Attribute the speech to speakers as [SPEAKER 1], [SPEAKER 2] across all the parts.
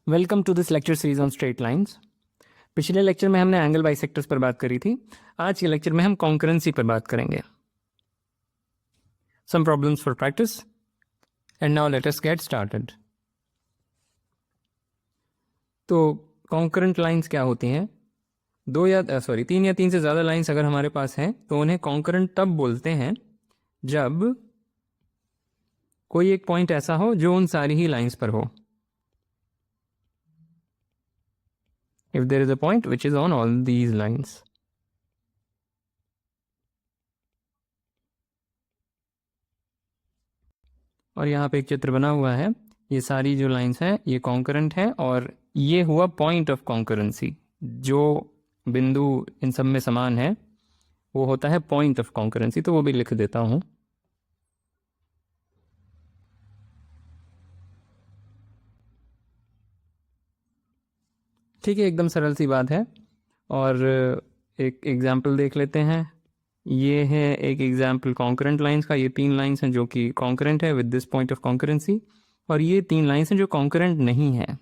[SPEAKER 1] Welcome to this lecture series on straight lines. पिछले lecture में हमने एंगल बाइसेक्टर्स पर बात करी थी। आज के लेक्चर में हम कॉन्करेंसी पर बात करेंगे। Some problems for practice and now let us get started. तो कॉन्करेंट लाइंस क्या होती हैं? तीन या तीन से ज़्यादा लाइंस अगर हमारे पास हैं तो उन्हें कॉन्करेंट तब बोलते हैं जब कोई एक पॉइंट ऐसा हो जो उन सारी ही लाइंस पर हो। If there is a point which is on all these lines. और यहाँ पे एक चित्र बना हुआ है। ये सारी जो लाइंस हैं ये कॉन्करेंट हैं और ये हुआ पॉइंट ऑफ कॉन्करेंसी। जो बिंदु इन सब में समान है वो होता है पॉइंट ऑफ कॉन्करेंसी। तो वो भी लिख देता हूँ। ठीक है, एकदम सरल सी बात है। और एक एग्जाम्पल देख लेते हैं। ये है एक एग्जाम्पल कॉन्करेंट लाइंस का। ये तीन लाइंस हैं जो कि कॉन्करेंट है with this point of concurrency, और ये तीन लाइंस हैं जो कॉन्करेंट नहीं है।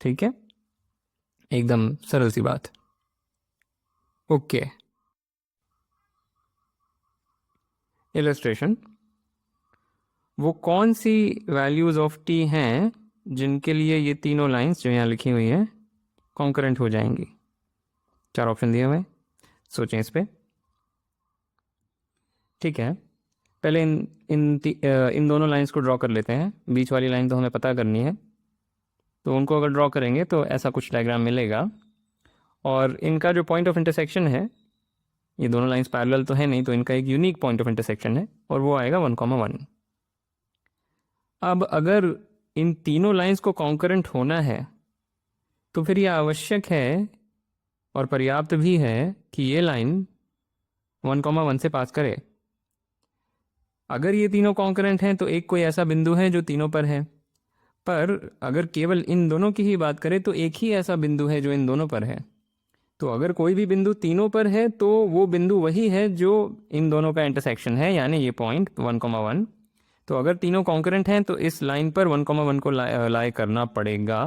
[SPEAKER 1] ठीक है, एकदम सरल सी बात। Okay, illustration. वो कौन सी वैल्यूज ऑफ टी हैं जिनके लिए ये तीनों लाइंस जो यहाँ लिखी हुई हैं कॉन्करेंट हो जाएंगी? चार ऑप्शन दिए हुए, सोचें इस पे। ठीक है, पहले इन दोनों लाइंस को ड्रॉ कर लेते हैं। बीच वाली लाइन तो हमें पता करनी है, तो उनको अगर ड्रॉ करेंगे तो ऐसा कुछ डायग्राम मिलेगा। और इनका जो पॉइंट ऑफ इंटरसेक्शन है, ये दोनों लाइंस पैरेलल तो है नहीं, तो इनका एक यूनिक पॉइंट ऑफ इंटरसेक्शन है और वो आएगा 1,1। अब अगर इन तीनों लाइंस को कॉन्करेंट होना है तो फिर यह आवश्यक है और पर्याप्त भी है कि ये लाइन 1,1 से पास करे। अगर ये तीनों कॉन्करेंट हैं तो एक कोई ऐसा बिंदु है जो तीनों पर है, पर अगर केवल इन दोनों की ही बात करें तो एक ही ऐसा बिंदु है जो इन दोनों पर है। तो अगर कोई भी बिंदु तीनों पर है तो वो बिंदु वही है जो इन दोनों का इंटरसेक्शन है, यानी ये पॉइंट 1,1। तो अगर तीनों कॉन्करेंट हैं तो इस लाइन पर 1,1 को लाई करना पड़ेगा,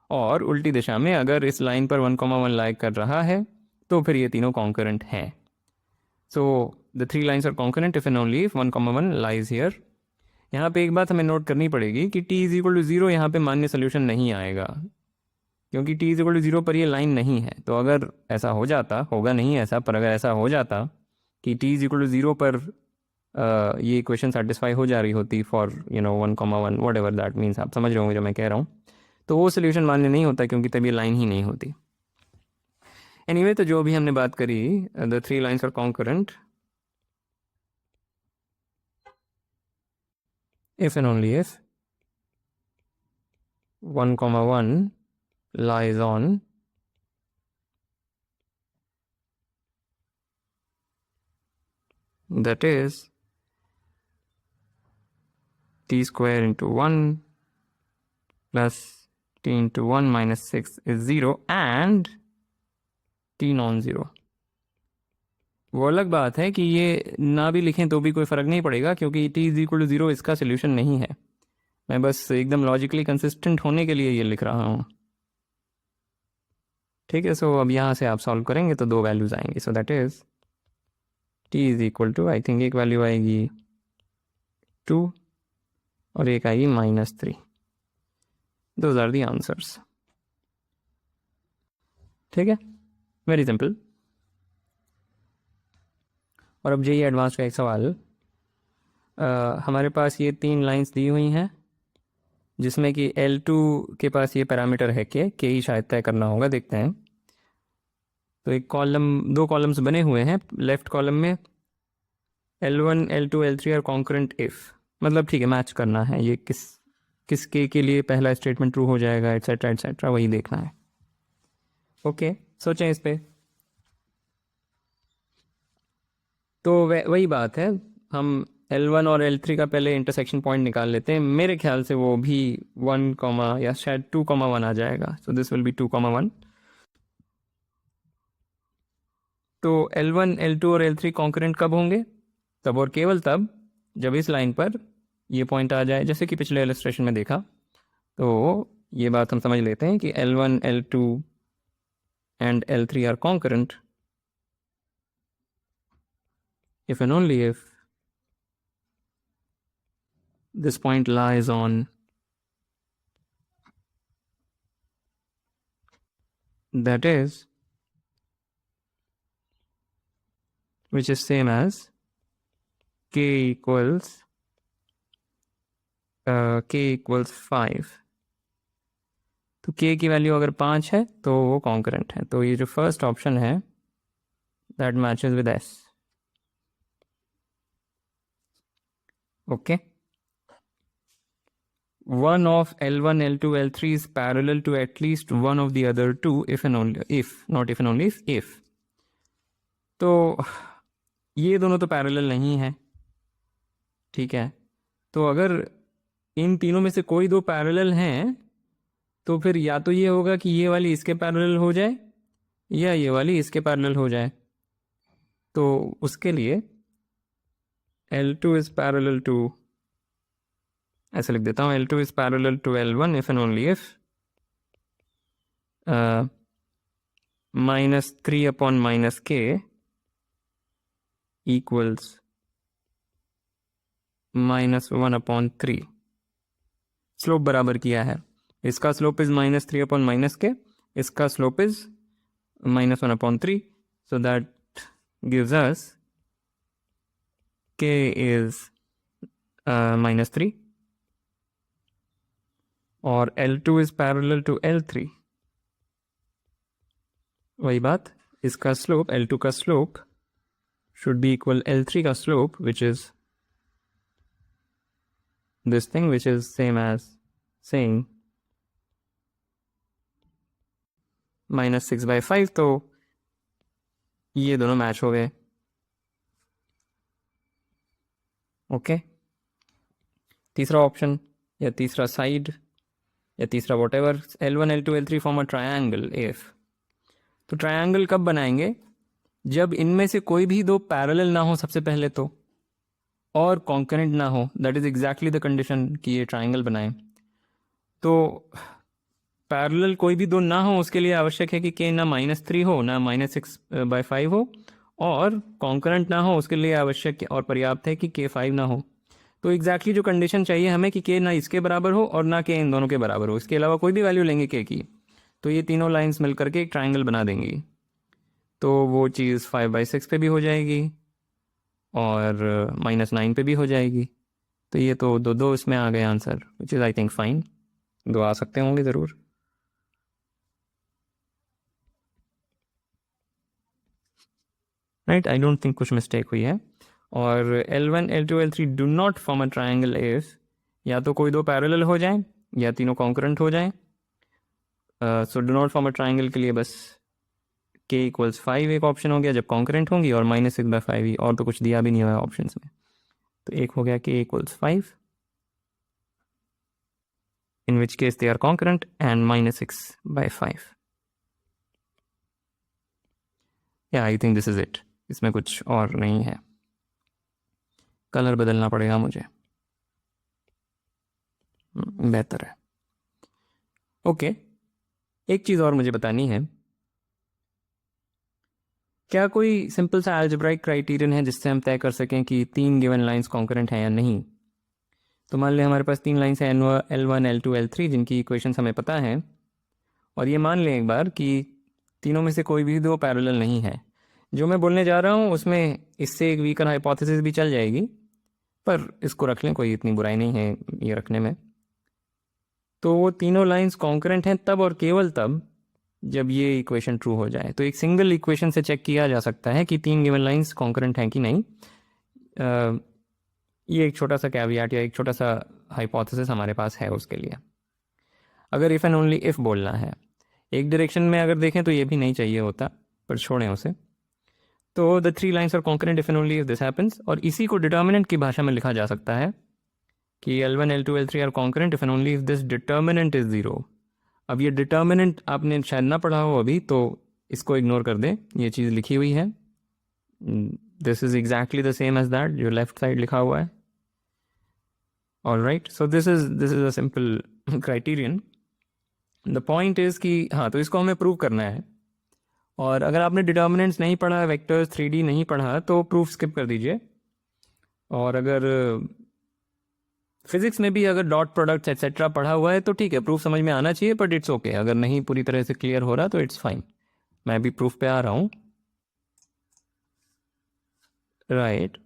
[SPEAKER 1] और उल्टी दिशा में अगर इस लाइन पर 1,1 लाई कर रहा है तो फिर ये तीनों कॉन्करेंट हैं। So the three lines are concurrent if and only if 1,1 lies here. यहाँ पे एक बात हमें नोट करनी पड़ेगी कि t इज इक्वल टू 0 यहाँ पे मान्य सोल्यूशन नहीं आएगा, क्योंकि t इज इक्वल टू 0 पर ये लाइन नहीं है। तो अगर ऐसा हो जाता, होगा नहीं ऐसा, पर अगर ऐसा हो जाता कि t इज इक्वल टू 0 पर ये इक्वेशन सेटिस्फाई हो जा रही होती for 1,1 what ever that means, आप समझ रहे होंगे जो मैं कह रहा हूँ, तो वो सोल्यूशन मान्य नहीं होता क्योंकि तब ये लाइन ही नहीं होती। एनीवे, तो जो भी हमने बात करी, the three lines are concurrent if and only if 1,1 lies on that is t square into 1 plus t into 1 minus 6 is 0 and t non-zero। वो अलग बात है कि ये ना भी लिखें तो भी कोई फ़र्क नहीं पड़ेगा, क्योंकि t इज इक्वल टू 0 इसका सोल्यूशन नहीं है। मैं बस एकदम लॉजिकली कंसिस्टेंट होने के लिए ये लिख रहा हूँ। ठीक है, सो अब यहाँ से आप सॉल्व करेंगे तो दो वैल्यूज़ आएंगी। So that is t is equal to, I think एक वैल्यू आएगी 2 और एक आएगी -3। Those are the answers. ठीक है, वेरी सिंपल। और अब JEE एडवांस का एक सवाल। हमारे पास ये तीन लाइंस दी हुई हैं जिसमें कि L2 के पास ये पैरामीटर है के ही शायद तय करना होगा, देखते हैं। तो एक कॉलम, दो कॉलम्स बने हुए हैं। लेफ्ट कॉलम में L1 L2 L3 और कॉन्करेंट इफ, मतलब ठीक है, मैच करना है ये किस के लिए पहला स्टेटमेंट ट्रू हो जाएगा, एटसेट्रा एटसेट्रा, वही देखना है। ओके, सोचें इस पे। तो वही बात है, हम L1 और L3 का पहले इंटरसेक्शन पॉइंट निकाल लेते हैं। मेरे ख्याल से वो भी 1, या शायद 2,1 आ जाएगा। So this will be 2,1। तो L1 L2 और L3 कॉन्करेंट कब होंगे? तब और केवल तब जब इस लाइन पर ये पॉइंट आ जाए, जैसे कि पिछले इलस्ट्रेशन में देखा। तो ये बात हम समझ लेते हैं कि L1, L2 and L3 are concurrent if and only if this point lies on that is, which is same as k equals 5. तो k की वैल्यू अगर 5 है तो वो कॉन्करेंट है। तो ये जो फर्स्ट ऑप्शन है that matches with S। Okay, one of L1, L2, L3 is parallel to at least one of the other two if and only if, not if and only if। तो ये दोनों तो parallel नहीं है, ठीक है। तो अगर इन तीनों में से कोई दो पैरेलल हैं तो फिर या तो ये होगा कि ये वाली इसके पैरेलल हो जाए या ये वाली इसके पैरेलल हो जाए। तो उसके लिए L2 is parallel to, ऐसे लिख देता हूँ, L2 is parallel to L1 if and only if -3 upon -k equals -1 upon 3। Slope बराबर किया है, इसका स्लोप इज -3 upon -k, इसका slope is -1 upon 3, so that gives us k is -3 और L2 is parallel to L3। वही बात, इसका slope, L2 का slope should be equal L3 का slope, which is this thing, which is same as saying -6/5। तो ये दोनों match हो गए। ओके, तीसरा ऑप्शन या तीसरा साइड या तीसरा whatever, L1, L2, L3 form a triangle if. तो ट्रायंगल कब बनाएंगे? जब इनमें से कोई भी दो पैरेलल ना हो सबसे पहले तो, और कॉन्करेंट ना हो। That is exactly the condition कि ये ट्रायंगल बनाए। तो पैरेलल कोई भी दो ना हो उसके लिए आवश्यक है कि k ना -3 हो ना -6/5 हो, और कॉन्करेंट ना हो उसके लिए आवश्यक और पर्याप्त है कि k 5 ना हो। तो एग्जैक्टली जो कंडीशन चाहिए हमें कि k ना इसके बराबर हो और ना k इन दोनों के बराबर हो। इसके अलावा कोई भी वैल्यू लेंगे k की तो ये तीनों लाइंस मिलकर के एक ट्राइंगल बना देंगी। तो वो चीज़ 5/6 पे भी हो जाएगी और -9 पे भी हो जाएगी। तो ये तो दो इसमें आ गए answer, which is I think fine. दो आ सकते होंगे ज़रूर। राइट, आई डोंट थिंक कुछ मिस्टेक हुई है। और L1, L2, L3 do not form a triangle if या तो कोई दो पैरेलल हो जाएं या तीनों कॉन्करेंट हो जाएं। So do not form a triangle के लिए बस k = 5 एक ऑप्शन हो गया जब कॉन्करेंट होंगी, और -6/5 ही, और तो कुछ दिया भी नहीं हुआ है ऑप्शन में। तो एक हो गया k = 5, in which case they are concurrent, and -6/5। या I think this is it, इसमें कुछ और नहीं है। कलर बदलना पड़ेगा मुझे, बेहतर है। ओके, एक चीज़ और मुझे बतानी है, क्या कोई सिंपल सा अलजेब्राइक क्राइटेरियन है जिससे हम तय कर सकें कि 3 गिवन लाइंस कॉन्करेंट हैं या नहीं? तो मान लें हमारे पास 3 लाइंस हैं L1, L2, L3 जिनकी इक्वेशंस हमें पता है, और ये मान लें एक बार कि तीनों में से कोई भी दो पैरेलल नहीं है। जो मैं बोलने जा रहा हूँ उसमें इससे एक वीकर हाइपोथेसिस भी चल जाएगी, पर इसको रख लें, कोई इतनी बुराई नहीं है ये रखने में। तो वो तीनों लाइंस कॉन्करेंट हैं तब और केवल तब जब ये इक्वेशन ट्रू हो जाए। तो एक सिंगल इक्वेशन से चेक किया जा सकता है कि 3 गिवन लाइंस कॉन्करेंट हैं कि नहीं। ये एक छोटा सा कैवियाट या एक छोटा सा हाइपोथेसिस हमारे पास है उसके लिए। अगर इफ़ एंड ओनली इफ़ बोलना है, एक डायरेक्शन में अगर देखें तो ये भी नहीं चाहिए होता, पर छोड़ें उसे। तो the 3 lines are concurrent if and only if this happens, और इसी को डिटर्मिनेंट की भाषा में लिखा जा सकता है कि L1, L2, L3 are concurrent if and only if this determinant is 0। अब ये डिटर्मिनेंट आपने शायद ना पढ़ा हो अभी, तो इसको इग्नोर कर दें, ये चीज़ लिखी हुई है। This is exactly the same as that जो लेफ्ट साइड लिखा हुआ है। All right, so this is a simple criterion the point is कि हाँ, तो इसको हमें प्रूव करना है। और अगर आपने डिटर्मिनेंट्स नहीं पढ़ा, वेक्टर्स 3D नहीं पढ़ा, तो प्रूफ स्किप कर दीजिए। और अगर फिजिक्स में भी अगर डॉट प्रोडक्ट्स एक्सेट्रा पढ़ा हुआ है तो ठीक है, प्रूफ समझ में आना चाहिए, बट इट्स ओके। अगर नहीं पूरी तरह से क्लियर हो रहा तो इट्स फाइन। मैं भी प्रूफ पे आ रहा हूँ। राइट।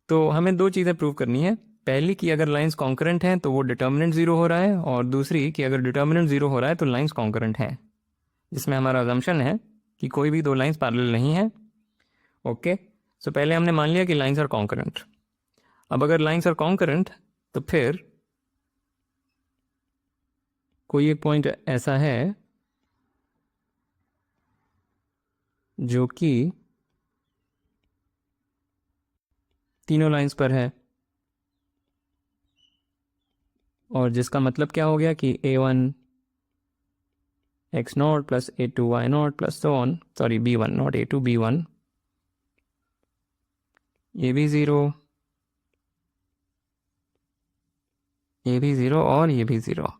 [SPEAKER 1] तो हमें दो चीज़ें प्रूव करनी है। पहली कि अगर लाइंस कॉन्करेंट हैं तो वो डिटर्मिनेंट ज़ीरो हो रहा है, और दूसरी कि अगर डिटर्मिनेंट ज़ीरो हो रहा है तो लाइंस कॉन्करेंट हैं, जिसमें हमारा अजम्पशन है कि कोई भी दो लाइंस पैरेलल नहीं है। ओके, सो पहले हमने मान लिया कि लाइंस आर कॉन्करेंट। अब अगर लाइंस आर कॉन्करेंट तो फिर कोई एक पॉइंट ऐसा है जो कि तीनों लाइंस पर है, और जिसका मतलब क्या हो गया कि a1 x0 plus a2 y0 plus so on, sorry b1 not a2 b1, ये भी ज़ीरो, ये भी ज़ीरो और ये भी ज़ीरो।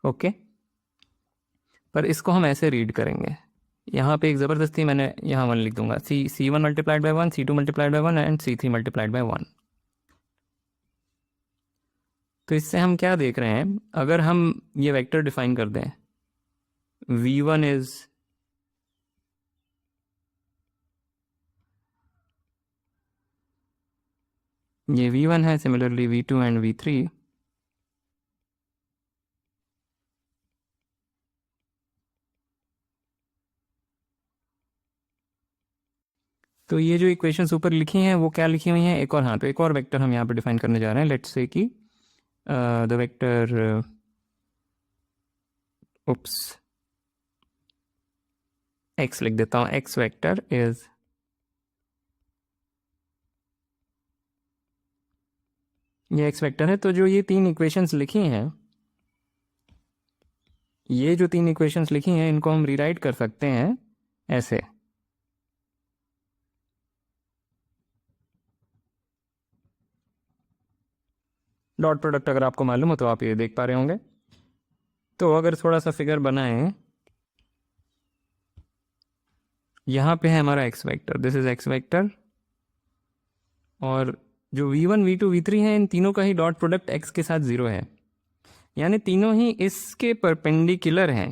[SPEAKER 1] ओके, पर इसको हम ऐसे रीड करेंगे। यहाँ पे एक ज़बरदस्ती मैंने यहाँ वन लिख दूंगा, c1 multiplied by one, c2 multiplied by one and c3 multiplied by one. तो इससे हम क्या देख रहे हैं, अगर हम ये वेक्टर डिफाइन कर दें, v1 इज ये v1 है, सिमिलरली v2 एंड v3, तो ये जो इक्वेशंस ऊपर लिखी हैं वो क्या लिखी हुई हैं, एक और, हाँ, तो एक और वेक्टर हम यहाँ पे डिफाइन करने जा रहे हैं। लेट्स से कि द वेक्टर उप्स x लिख देता हूँ, x वेक्टर इज, ये x वेक्टर है। तो जो ये तीन इक्वेशंस लिखी हैं, ये जो तीन इक्वेशंस लिखी हैं, इनको हम रीराइट कर सकते हैं ऐसे। डॉट प्रोडक्ट अगर आपको मालूम हो तो आप ये देख पा रहे होंगे। तो अगर थोड़ा सा फिगर बनाएं, यहाँ पे है हमारा x vector, this is x vector, और जो v1 v2 v3 है, इन तीनों का ही डॉट प्रोडक्ट x के साथ ज़ीरो है, यानी तीनों ही इसके परपेंडिकुलर हैं।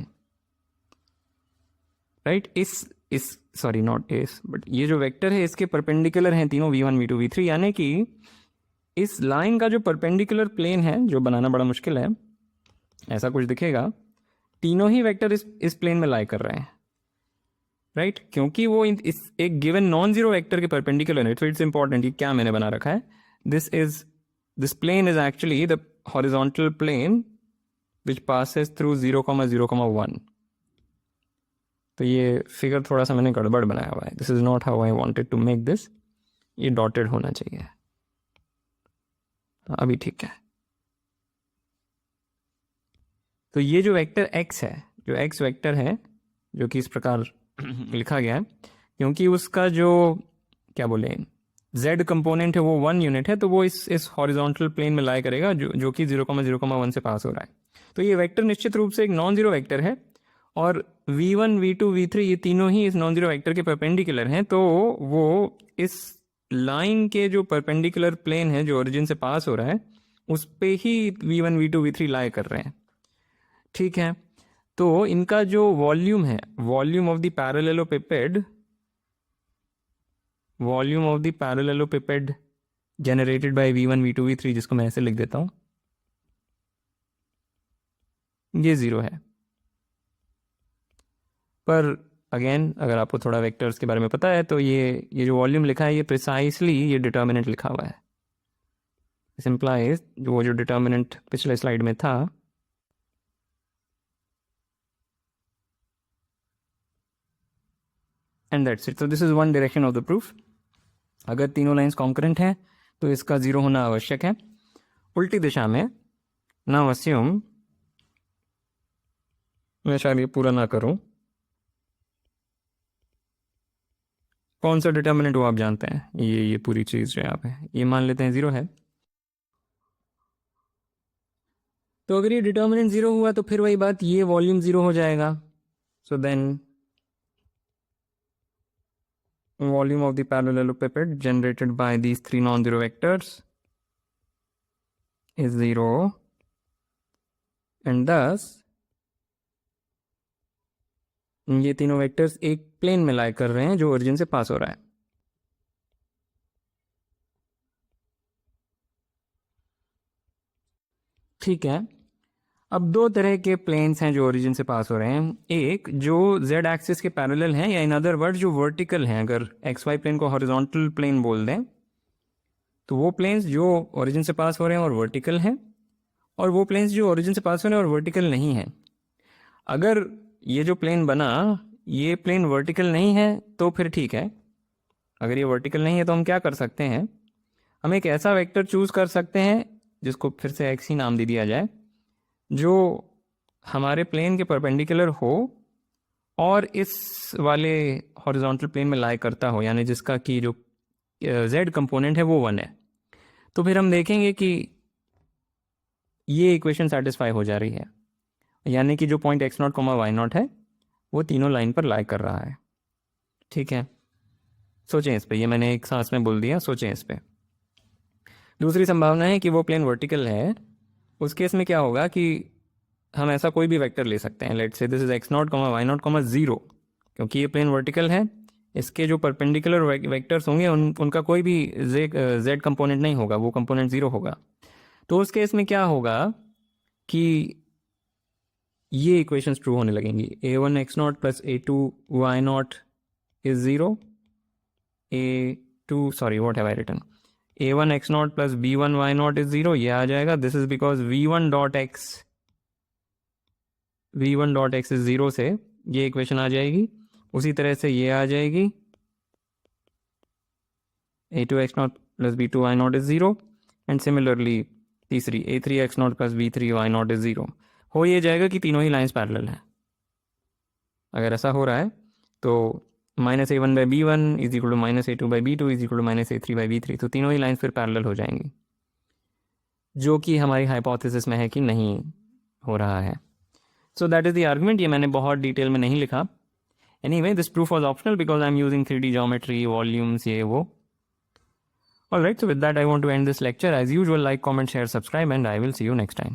[SPEAKER 1] राइट, इस सॉरी नॉट इस, बट ये जो वेक्टर है इसके परपेंडिकुलर हैं तीनों v1 v2 v3, यानी कि इस लाइन का जो परपेंडिकुलर प्लेन है, जो बनाना बड़ा मुश्किल है, ऐसा कुछ दिखेगा, तीनों ही वेक्टर इस प्लेन में लाई कर रहे हैं। राइट, क्योंकि वो इस एक गिवन नॉन जीरो वेक्टर के परपेंडिकुलर है। तो इट्स इंपॉर्टेंट, ये क्या मैंने बना रखा है, this plane is actually the horizontal plane which passes through 0,0,1। तो ये फिगर थोड़ा सा मैंने गड़बड़ बनाया हुआ है, this is not how I wanted to make this, ये डॉटेड होना चाहिए। अभी ठीक है। तो ये जो वेक्टर x है, जो x वेक्टर है, जो कि इस प्रकार लिखा गया है, क्योंकि उसका जो क्या बोले z कंपोनेंट है वो 1 यूनिट है, तो वो इस हॉरिजॉन्टल प्लेन में लाई करेगा, जो कि 0,0,1 से पास हो रहा है। तो ये वेक्टर निश्चित रूप से एक नॉन जीरो वेक्टर है, और v1 v2 v3 ये तीनों ही इस नॉन जीरो वेक्टर के परपेंडिकुलर हैं। तो वो इस लाइन के जो परपेंडिकुलर प्लेन है जो ओरिजिन से पास हो रहा है, उस पे ही v1 v2 v3 लाई कर रहे हैं। ठीक है, तो इनका जो वॉल्यूम है, volume of the parallelepiped, volume of the parallelepiped generated by v1 v2 v3, जिसको मैं ऐसे लिख देता हूं, ये ज़ीरो है। पर अगेन, अगर आपको थोड़ा वेक्टर्स के बारे में पता है तो ये जो वॉल्यूम लिखा है, ये प्रिसाइसली ये डिटर्मिनेंट लिखा हुआ है। दिस इम्प्लाइज वो जो डिटर्मिनेंट पिछले स्लाइड में था, एंड दैट्स इट। तो this is one direction of the proof. अगर तीनों लाइंस कॉन्करेंट हैं तो इसका ज़ीरो होना आवश्यक है। उल्टी दिशा में, नाउ अस्यूम, मैं शायद ये पूरा ना करूं, कौन सा डिटर्मिनेंट वो आप जानते हैं, ये पूरी चीज़ जो यहाँ पे ये मान लेते हैं ज़ीरो है। तो अगर ये डिटर्मिनेंट ज़ीरो हुआ तो फिर वही बात, ये वॉल्यूम ज़ीरो हो जाएगा. So then volume of the parallelepiped generated by these three non-zero vectors is 0, and thus ये तीनों वेक्टर्स एक प्लेन में लाई कर रहे हैं जो ओरिजिन से पास हो रहा है. ठीक है. अब दो तरह के प्लेन्स हैं जो ओरिजिन से पास हो रहे हैं. एक जो z एक्सिस के पैरेलल हैं, या इन अदर वर्ड जो वर्टिकल हैं. अगर एक्स वाई प्लेन को हॉरिजॉन्टल प्लेन बोल दें तो वो प्लेन्स जो ओरिजिन से पास हो रहे हैं और वर्टिकल हैं, और वो प्लेन्स जो ओरिजिन से पास हो रहे हैं और वर्टिकल नहीं हैं. अगर ये जो प्लेन बना ये प्लेन वर्टिकल नहीं है तो फिर ठीक है. अगर ये वर्टिकल नहीं है तो हम क्या कर सकते हैं, हम एक ऐसा वेक्टर चूज कर सकते हैं जिसको फिर से एक्स ही नाम दे दिया जाए, जो हमारे प्लेन के परपेंडिकुलर हो और इस वाले हॉरिजॉन्टल प्लेन में लाई करता हो, यानी जिसका कि जो z कंपोनेंट है वो 1 है. तो फिर हम देखेंगे कि ये इक्वेशन सेटिस्फाई हो जा रही है, यानी कि जो पॉइंट x0, y0 है वो तीनों लाइन पर लाई कर रहा है. ठीक है, सोचें इस पे. ये मैंने एक सांस में बोल दिया, सोचें इस पे. दूसरी संभावना है कि वो प्लेन वर्टिकल है. उस केस में क्या होगा कि हम ऐसा कोई भी वेक्टर ले सकते हैं. Let's say this is x0, y0, 0, क्योंकि ये प्लेन वर्टिकल है. इसके जो परपेंडिकुलर वेक्टर्स होंगे उनका कोई भी z कंपोनेंट नहीं होगा, वो कंपोनेंट 0 होगा. तो उस केस में क्या होगा कि ये इक्वेशंस ट्रू होने लगेंगी. a1 x0 plus a2 y0 is 0. a2 sorry what have I written, a1 x0 plus b1 y0 is 0. ये आ जाएगा. This is because v1 dot x is 0 से ये इक्वेशन आ जाएगी. उसी तरह से ये आ जाएगी a2 x0 plus b2 y0 is 0. And similarly तीसरी a3 x0 plus b3 y0 is 0. हो ये जाएगा कि तीनों ही लाइंस पैरेलल हैं. अगर ऐसा हो रहा है तो minus a1 by b1 is equal to minus a2 by b2 is equal to minus a3 by b3. तो तीनों ही लाइंस फिर पैरेलल हो जाएंगी, जो कि हमारी हाइपोथेसिस में है कि नहीं हो रहा है. सो दैट इज़ द आर्गुमेंट. ये मैंने बहुत डिटेल में नहीं लिखा. Anyway this proof was optional because I am using 3D geometry, volumes, ये वो. Alright, so with that I want to end this lecture. As usual, like, comment, share, subscribe, and I will see you next time.